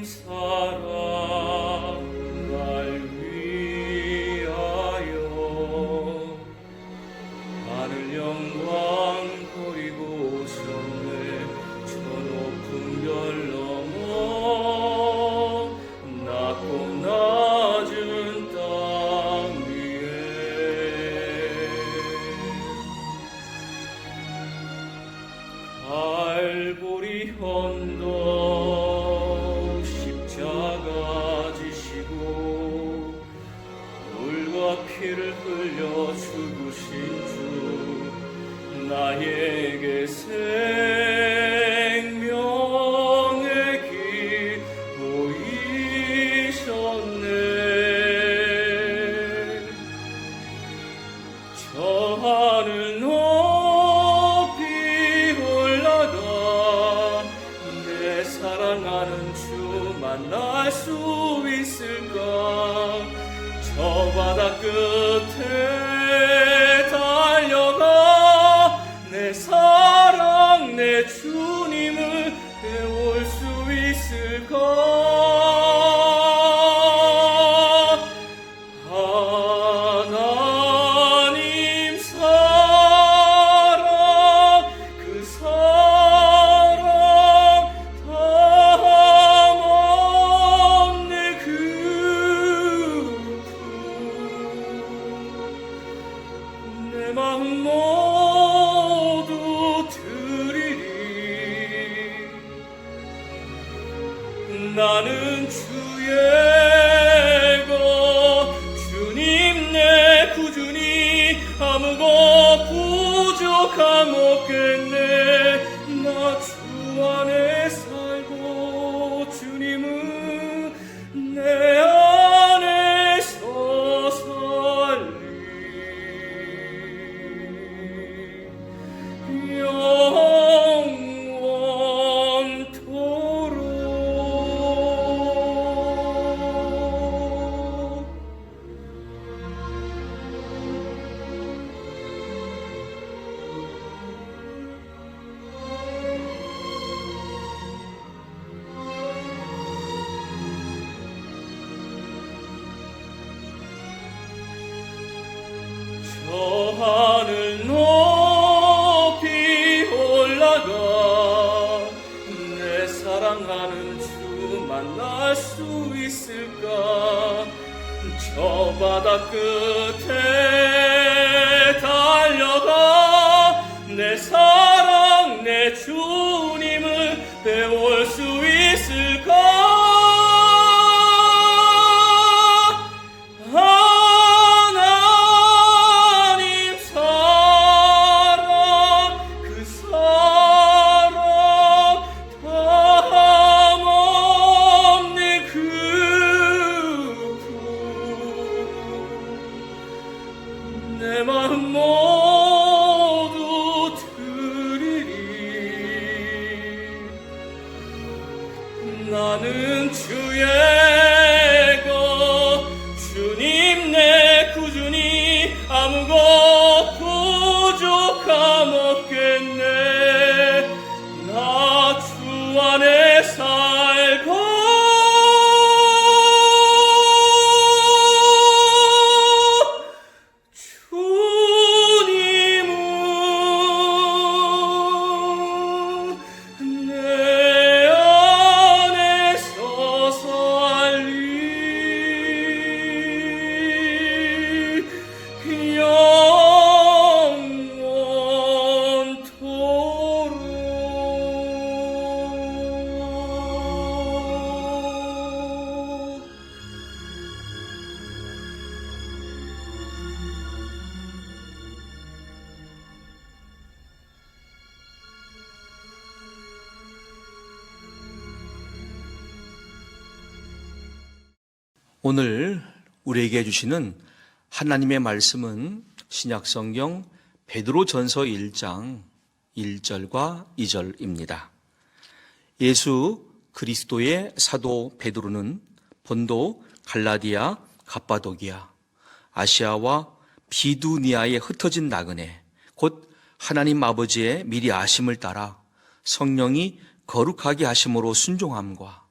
사랑 날 위하여 하늘 영광 버리고 오셨네. 저 높은 별 넘어 낮고 낮은 땅 위에 갈보리 언덕 십자가 지시고 물과 피를 흘려 죽으신 주 나에게 생명의 길 보이셨네. 저 하늘 높이 올라가 내 사랑하는 주 만날 수 있을까. 저 바다 끝에 달려가 내 사랑 내 주님을 배울 수 있을까. 하나님 사랑 그 사랑 담없네 그 내 마음 모두 드리리. 나는 주의 것 주님 내 구주니 아무것 부족함 없겠네. 나 주 안에 살고 주님은 내 안에서 살리. 영원토록. 저 하늘 높이 올라가 내 사랑하는 주 만날 수 있을까. 저 바다 끝에 달려가 내 사랑 내 주님을 배울 수 있을까. 하나님 사랑 그 사랑 담없네 그 내 마음 모두 드리리. 나는 주의 것 주님 내 구주니 아무것 부족함 없겠네. 나 주 안에 살고 주님은 내 안에서 살리. 영원토록. 오늘 우리에게 주시는 하나님의 말씀은 신약성경 베드로전서 1장 1절과 2절입니다. 예수 그리스도의 사도 베드로는 본도, 갈라디아, 갑바도기아, 아시아와 비두니아에 흩어진 나그네, 곧 하나님 아버지의 미리 아심을 따라 성령이 거룩하게 하심으로 순종함과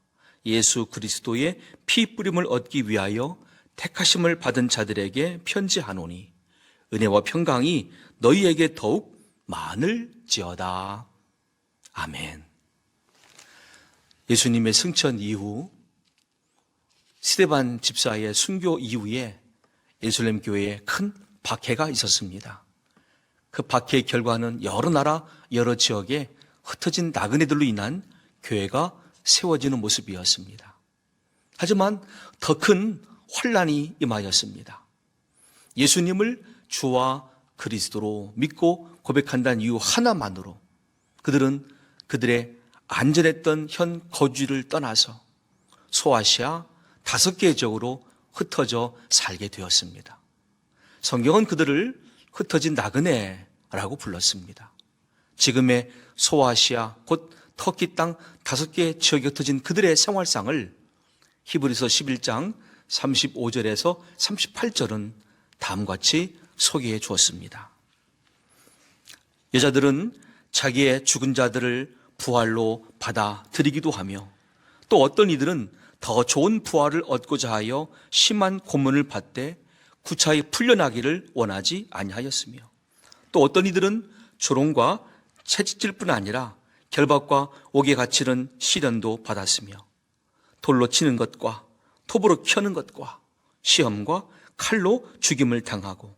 예수 그리스도의 피 뿌림을 얻기 위하여 택하심을 받은 자들에게 편지하노니 은혜와 평강이 너희에게 더욱 많을지어다. 아멘. 예수님의 승천 이후 스데반 집사의 순교 이후에 예루살렘 교회에 큰 박해가 있었습니다. 그 박해의 결과는 여러 나라, 여러 지역에 흩어진 나그네들로 인한 교회가 세워지는 모습이었습니다. 하지만 더 큰 환난이 임하였습니다. 예수님을 주와 그리스도로 믿고 고백한다는 이유 하나만으로 그들은 그들의 안전했던 현 거주를 떠나서 소아시아 5개의 지역으로 흩어져 살게 되었습니다. 성경은 그들을 흩어진 나그네라고 불렀습니다. 지금의 소아시아 곧 터키 땅 5개의 지역에 흩어진 그들의 생활상을 히브리서 11장 35절에서 38절은 다음과 같이 소개해 주었습니다. 여자들은 자기의 죽은 자들을 부활로 받아들이기도 하며 또 어떤 이들은 더 좋은 부활을 얻고자 하여 심한 고문을 받되 구차히 풀려나기를 원하지 아니하였으며 또 어떤 이들은 조롱과 채찍질뿐 아니라 결박과 옥에 갇히는 시련도 받았으며 돌로 치는 것과 톱으로 켜는 것과 시험과 칼로 죽임을 당하고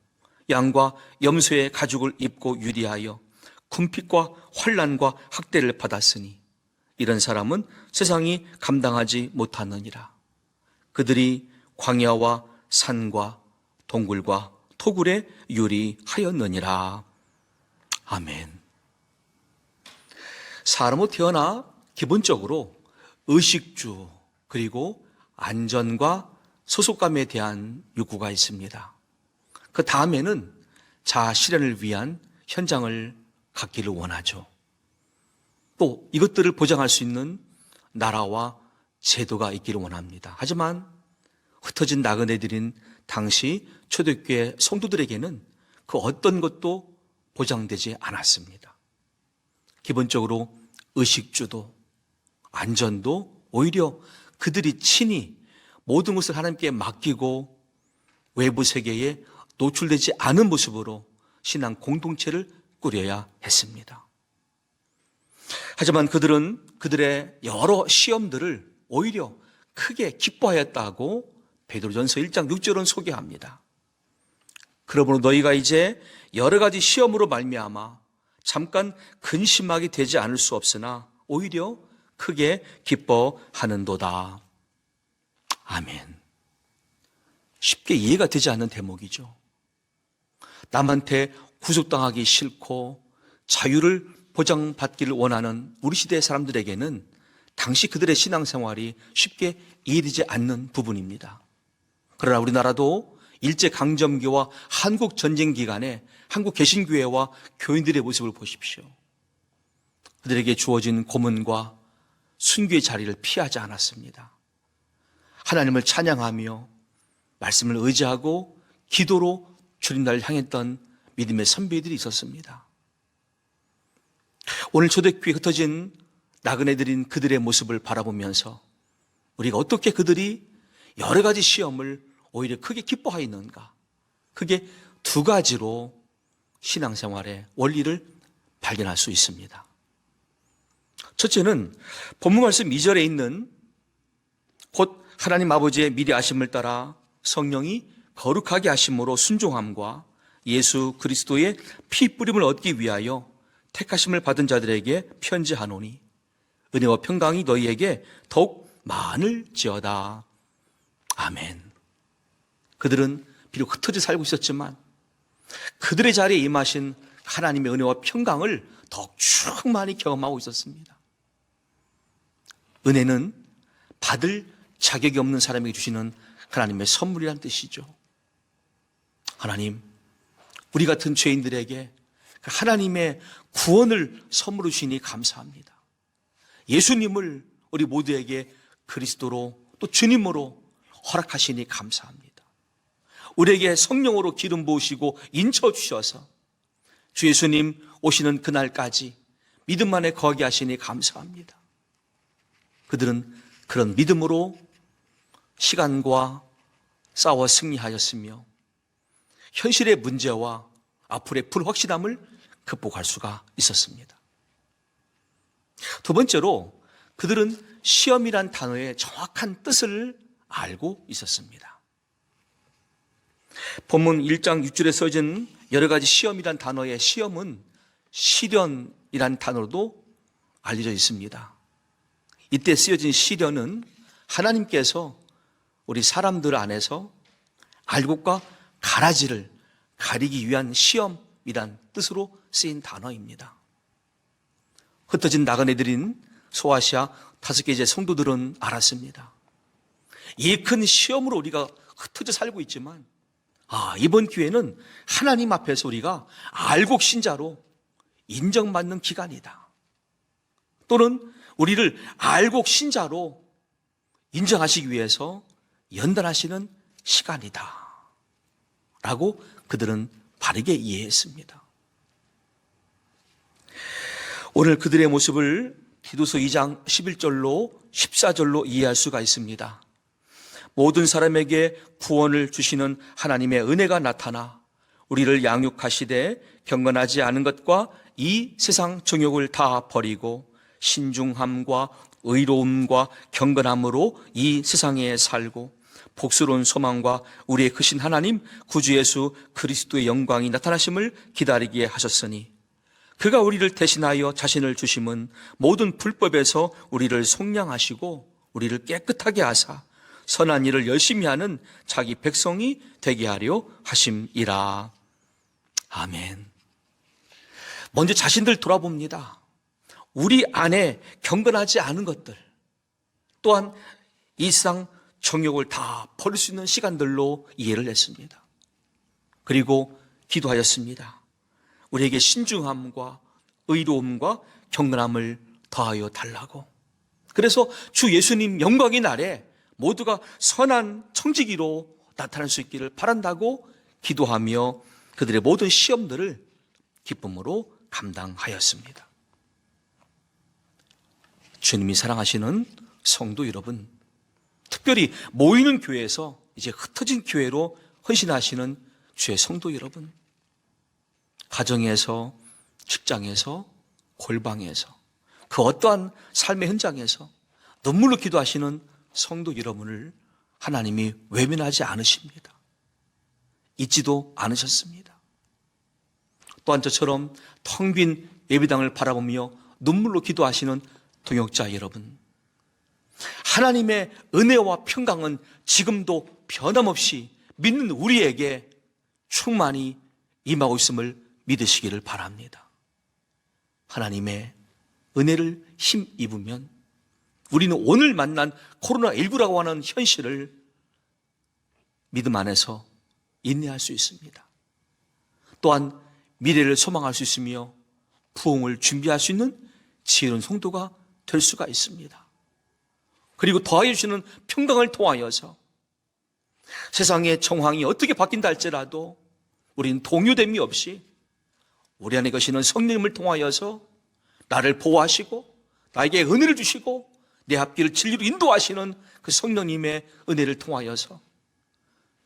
양과 염소의 가죽을 입고 유리하여 궁핍과 환난과 학대를 받았으니 이런 사람은 세상이 감당하지 못하느니라. 그들이 광야와 산과 동굴과 토굴에 유리하였느니라. 아멘. 사람으로 태어나 기본적으로 의식주 그리고 안전과 소속감에 대한 욕구가 있습니다. 그 다음에는 자아 실현을 위한 현장을 갖기를 원하죠. 또 이것들을 보장할 수 있는 나라와 제도가 있기를 원합니다. 하지만 흩어진 나그네들인 당시 초대교회 성도들에게는 그 어떤 것도 보장되지 않았습니다. 기본적으로 의식주도 안전도 오히려 그들이 친히 모든 것을 하나님께 맡기고 외부 세계에 노출되지 않은 모습으로 신앙 공동체를 꾸려야 했습니다. 하지만 그들은 그들의 여러 시험들을 오히려 크게 기뻐하였다고 베드로전서 1장 6절은 소개합니다. 그러므로 너희가 이제 여러 가지 시험으로 말미암아 잠깐 근심하게 되지 않을 수 없으나 오히려 크게 기뻐하는도다. 아멘. 쉽게 이해가 되지 않는 대목이죠. 남한테 구속당하기 싫고 자유를 보장받기를 원하는 우리 시대의 사람들에게는 당시 그들의 신앙생활이 쉽게 이해되지 않는 부분입니다. 그러나 우리나라도 일제강점기와 한국전쟁 기간에 한국 개신교회와 교인들의 모습을 보십시오. 그들에게 주어진 고문과 순교의 자리를 피하지 않았습니다. 하나님을 찬양하며 말씀을 의지하고 기도로 주님나라를 향했던 믿음의 선배들이 있었습니다. 오늘 초대교회에 흩어진 나그네들인 그들의 모습을 바라보면서 우리가 어떻게 그들이 여러 가지 시험을 오히려 크게 기뻐하였는가? 크게 두 가지로 신앙생활의 원리를 발견할 수 있습니다. 첫째는 본문 말씀 2절에 있는 곧 하나님 아버지의 미리 아심을 따라 성령이 거룩하게 하심으로 순종함과 예수 그리스도의 피 뿌림을 얻기 위하여 택하심을 받은 자들에게 편지하노니 은혜와 평강이 너희에게 더욱 많을지어다. 아멘. 그들은 비록 흩어져 살고 있었지만 그들의 자리에 임하신 하나님의 은혜와 평강을 더욱 충만히 경험하고 있었습니다. 은혜는 받을 자격이 없는 사람에게 주시는 하나님의 선물이라는 뜻이죠. 하나님, 우리 같은 죄인들에게 하나님의 구원을 선물로 주시니 감사합니다. 예수님을 우리 모두에게 그리스도로 또 주님으로 허락하시니 감사합니다. 우리에게 성령으로 기름 부으시고 인쳐 주셔서 주 예수님 오시는 그날까지 믿음 안에 거하게 하시니 감사합니다. 그들은 그런 믿음으로 시간과 싸워 승리하였으며 현실의 문제와 앞으로의 불확실함을 극복할 수가 있었습니다. 두 번째로 그들은 시험이란 단어의 정확한 뜻을 알고 있었습니다. 본문 1장 6절에 써진 여러 가지 시험이란 단어의 시험은 시련이란 단어로도 알려져 있습니다. 이때 쓰여진 시련은 하나님께서 우리 사람들 안에서 알곡과 가라지를 가리기 위한 시험이란 뜻으로 쓰인 단어입니다. 흩어진 나그네들인 소아시아 5개의 성도들은 알았습니다. 이 큰 시험으로 우리가 흩어져 살고 있지만 이번 기회는 하나님 앞에서 우리가 알곡 신자로 인정받는 기간이다. 또는 우리를 알곡 신자로 인정하시기 위해서 연단하시는 시간이다 라고 그들은 바르게 이해했습니다. 오늘 그들의 모습을 디도서 2장 11절로 14절로 이해할 수가 있습니다. 모든 사람에게 구원을 주시는 하나님의 은혜가 나타나 우리를 양육하시되 경건하지 않은 것과 이 세상 정욕을 다 버리고 신중함과 의로움과 경건함으로 이 세상에 살고 복스러운 소망과 우리의 크신 하나님 구주 예수 그리스도의 영광이 나타나심을 기다리게 하셨으니 그가 우리를 대신하여 자신을 주심은 모든 불법에서 우리를 속량하시고 우리를 깨끗하게 하사 선한 일을 열심히 하는 자기 백성이 되게 하려 하심이라. 아멘. 먼저 자신들 돌아봅니다. 우리 안에 경건하지 않은 것들, 또한 이 세상 정욕을 다 버릴 수 있는 시간들로 이해를 했습니다. 그리고 기도하였습니다. 우리에게 신중함과 의로움과 경건함을 더하여 달라고. 그래서 주 예수님 영광의 날에 모두가 선한 청지기로 나타날 수 있기를 바란다고 기도하며 그들의 모든 시험들을 기쁨으로 감당하였습니다. 주님이 사랑하시는 성도 여러분, 특별히 모이는 교회에서 이제 흩어진 교회로 헌신하시는 주의 성도 여러분, 가정에서, 직장에서, 골방에서, 그 어떠한 삶의 현장에서 눈물로 기도하시는 성도 여러분을 하나님이 외면하지 않으십니다. 잊지도 않으셨습니다. 또한 저처럼 텅 빈 예배당을 바라보며 눈물로 기도하시는 동역자 여러분, 하나님의 은혜와 평강은 지금도 변함없이 믿는 우리에게 충만히 임하고 있음을 믿으시기를 바랍니다. 하나님의 은혜를 힘입으면 우리는 오늘 만난 코로나19라고 하는 현실을 믿음 안에서 인내할 수 있습니다. 또한 미래를 소망할 수 있으며 부흥을 준비할 수 있는 지혜로운 성도가 될 수가 있습니다. 그리고 더하여 주시는 평강을 통하여서 세상의 정황이 어떻게 바뀐다 할지라도 우리는 동요됨이 없이 우리 안에 계시는 성령님을 통하여서 나를 보호하시고 나에게 은혜를 주시고 내 앞길을 진리로 인도하시는 그 성령님의 은혜를 통하여서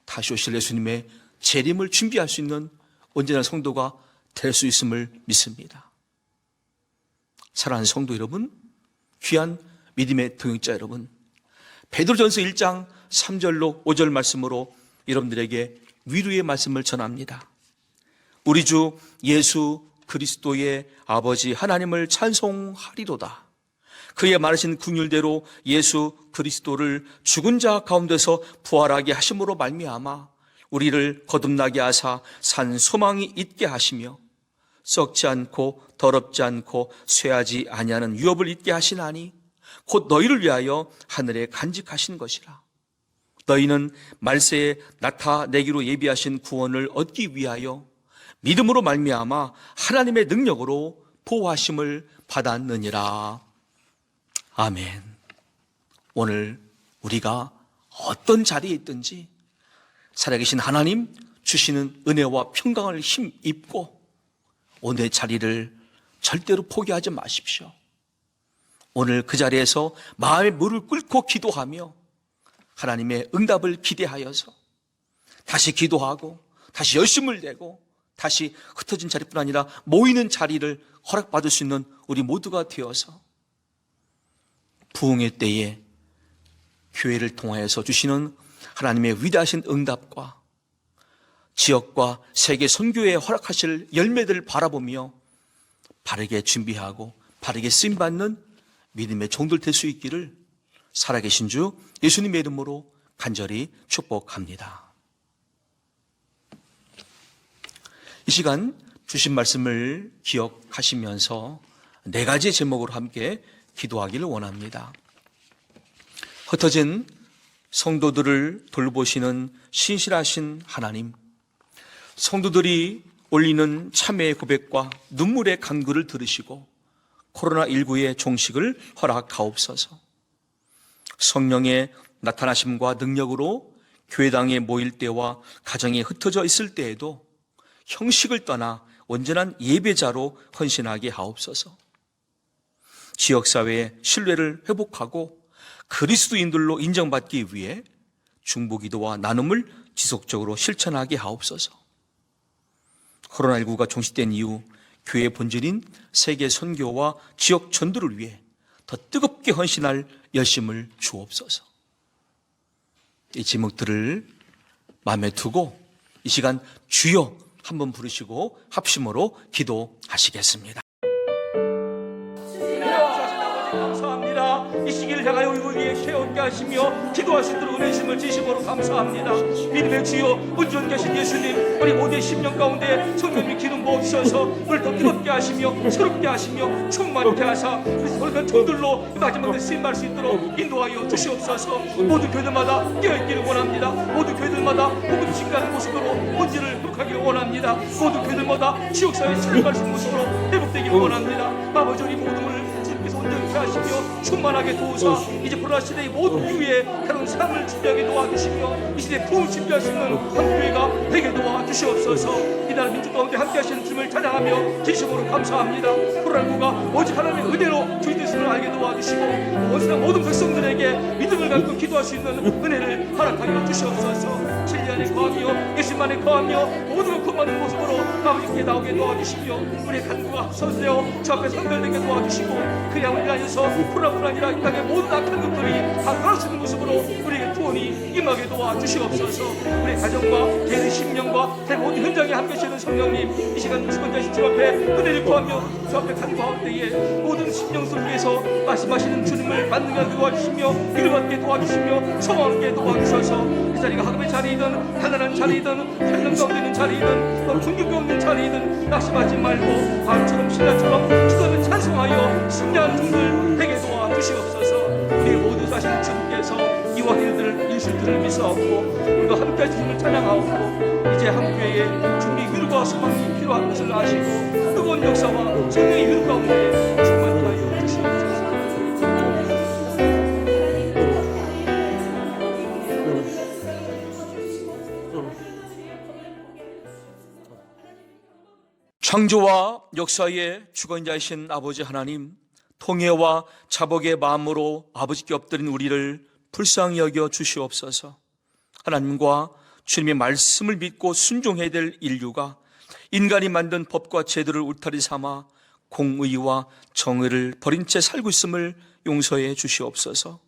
다시 오실 예수님의 재림을 준비할 수 있는 온전한 성도가 될 수 있음을 믿습니다. 사랑하는 성도 여러분, 귀한 믿음의 동역자 여러분, 베드로전서 1장 3절로 5절 말씀으로 여러분들에게 위로의 말씀을 전합니다. 우리 주 예수 그리스도의 아버지 하나님을 찬송하리로다. 그의 말하신 긍휼대로 예수 그리스도를 죽은 자 가운데서 부활하게 하심으로 말미암아 우리를 거듭나게 하사 산 소망이 있게 하시며 썩지 않고 더럽지 않고 쇠하지 아니하는 유업을 있게 하시나니 곧 너희를 위하여 하늘에 간직하신 것이라. 너희는 말세에 나타내기로 예비하신 구원을 얻기 위하여 믿음으로 말미암아 하나님의 능력으로 보호하심을 받았느니라. 아멘. 오늘 우리가 어떤 자리에 있든지 살아계신 하나님 주시는 은혜와 평강을 힘입고 오늘의 자리를 절대로 포기하지 마십시오. 오늘 그 자리에서 마음의 무릎을 꿇고 기도하며 하나님의 응답을 기대하여서 다시 기도하고 다시 열심을 내고 다시 흩어진 자리뿐 아니라 모이는 자리를 허락받을 수 있는 우리 모두가 되어서 부흥의 때에 교회를 통하여서 주시는 하나님의 위대하신 응답과 지역과 세계 선교에 허락하실 열매들을 바라보며 바르게 준비하고 바르게 쓰임받는 믿음의 종들 될 수 있기를 살아계신 주 예수님의 이름으로 간절히 축복합니다. 이 시간 주신 말씀을 기억하시면서 4가지 제목으로 함께 기도하기를 원합니다. 흩어진 성도들을 돌보시는 신실하신 하나님, 성도들이 올리는 참회의 고백과 눈물의 간구를 들으시고 코로나19의 종식을 허락하옵소서. 성령의 나타나심과 능력으로 교회당에 모일 때와 가정에 흩어져 있을 때에도 형식을 떠나 온전한 예배자로 헌신하게 하옵소서. 지역사회의 신뢰를 회복하고 그리스도인들로 인정받기 위해 중보기도와 나눔을 지속적으로 실천하게 하옵소서. 코로나19가 종식된 이후 교회의 본질인 세계 선교와 지역 전도를 위해 더 뜨겁게 헌신할 열심을 주옵소서. 이 제목들을 마음에 두고 이 시간 주여 한번 부르시고 합심으로 기도하시겠습니다. 감사합니다. 이 시기를 향하여 우리에게 깨어있게 하시며 기도할 수 있도록 은혜 주심을 진심으로 감사합니다. 믿음의 주여 온전 계신 예수님, 우리 모두의 심령 가운데 성령님이 기름 부어주셔서 우리를 더 뜨겁게 하시며 새롭게 하시며 충만케 하사 우리가 종들로 마지막 때 쓰임받을 수 있도록 인도하여 주시옵소서. 모든 교회들마다 깨어있기를 원합니다. 모든 교회들마다 복음 증가하는 모습으로 본질을 회복하기를 원합니다. 모든 교회들마다 지역사회에 참여할 수 있는 모습으로 회복되기를 원합니다. 아버지, 우리 모두를 온전케 하시며 충만하게 도우사 이제 코로나 시대의 모든 이후에 새로운 삶을 준비하게 도와주시며 이 시대에 부흥을 준비할 수 있는 한교회가 되게 도와주시옵소서. 이 나라 민족 가운데 함께 하시는 주님을 찬양하며 진심으로 감사합니다. 코로나19가 오직 하나님의 은혜로 주의 뜻을 알게 도와주시고 온전한 모든 백성들에게 믿음을 갖고 기도할 수 있는 은혜를 허락하여 주시옵소서. 진리 안에 거하며 예수님 안에 거하며 모든 걸 품어는 모습으로 아버지께 나오게 도와주시며 우리의 간구가 합성되어 주 앞에 선별되게 도와주시고 그냥 우리가 안에서 코로나뿐 아니라 이 땅의 모든 악한 것들이 다 떠날 수 있는 모습으로 우리에게 구원이 임하게 도와주시옵소서. 우리의 가정과 개인의 심령과 모든 현장에 함께 하시는 성령님, 이 시간 주권자신 주 앞에 은혜를 구하며 주 앞에 간구할 때에 모든 심령들 위해서 말씀하시는 주님을 만나게 도와주시며 위로받게 도와주시며 소망하게 도와주셔서 이 자리가 하금의 자리이든 가난한 자리이든 현장 가운데 있는 자리이든 궁극이 없는 자리이든 낙심하지 말고 바울처럼 신라처럼 주님을 찬송하여 승리하는 종들 되게 도와주시옵소서. 우리 모두 사실 주님께서 이와 일들을 일술들을 미사하고 우리가 함께 하시는 찬양하고 이제 한교회에 주님의 위로가 소망이 필요한 것을 아시고 뜨거운 역사와 성령의 위로 가운데 충만케 하여 주시옵소서. 창조와 역사의 주권자이신 아버지 하나님, 통회와 자복의 마음으로 아버지께 엎드린 우리를 불쌍히 여겨 주시옵소서. 하나님과 주님의 말씀을 믿고 순종해야 될 인류가 인간이 만든 법과 제도를 울타리 삼아 공의와 정의를 버린 채 살고 있음을 용서해 주시옵소서.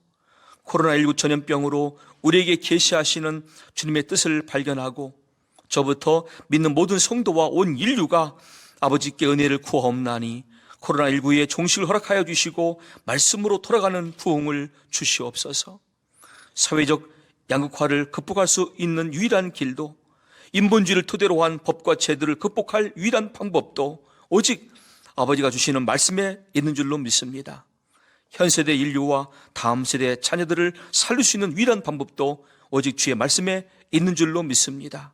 코로나19 전염병으로 우리에게 계시하시는 주님의 뜻을 발견하고 저부터 믿는 모든 성도와 온 인류가 아버지께 은혜를 구하옵나니 코로나19의 종식을 허락하여 주시고 말씀으로 돌아가는 부흥을 주시옵소서. 사회적 양극화를 극복할 수 있는 유일한 길도, 인본주의를 토대로 한 법과 제도를 극복할 유일한 방법도 오직 아버지가 주시는 말씀에 있는 줄로 믿습니다. 현 세대 인류와 다음 세대 자녀들을 살릴 수 있는 유일한 방법도 오직 주의 말씀에 있는 줄로 믿습니다.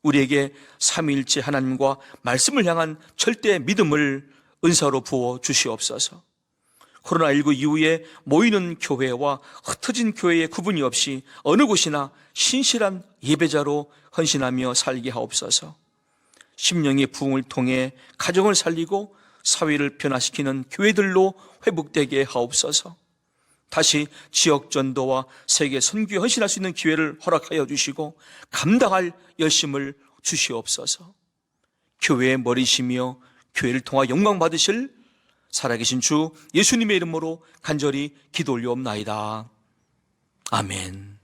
우리에게 삼위일체 하나님과 말씀을 향한 절대 믿음을 은사로 부어 주시옵소서. 코로나19 이후에 모이는 교회와 흩어진 교회의 구분이 없이 어느 곳이나 신실한 예배자로 헌신하며 살게 하옵소서. 심령의 부흥을 통해 가정을 살리고 사회를 변화시키는 교회들로 회복되게 하옵소서. 다시 지역 전도와 세계 선교에 헌신할 수 있는 기회를 허락하여 주시고 감당할 열심을 주시옵소서. 교회의 머리시며 교회를 통하 영광 받으실 살아계신 주 예수님의 이름으로 간절히 기도 올려옵나이다. 아멘.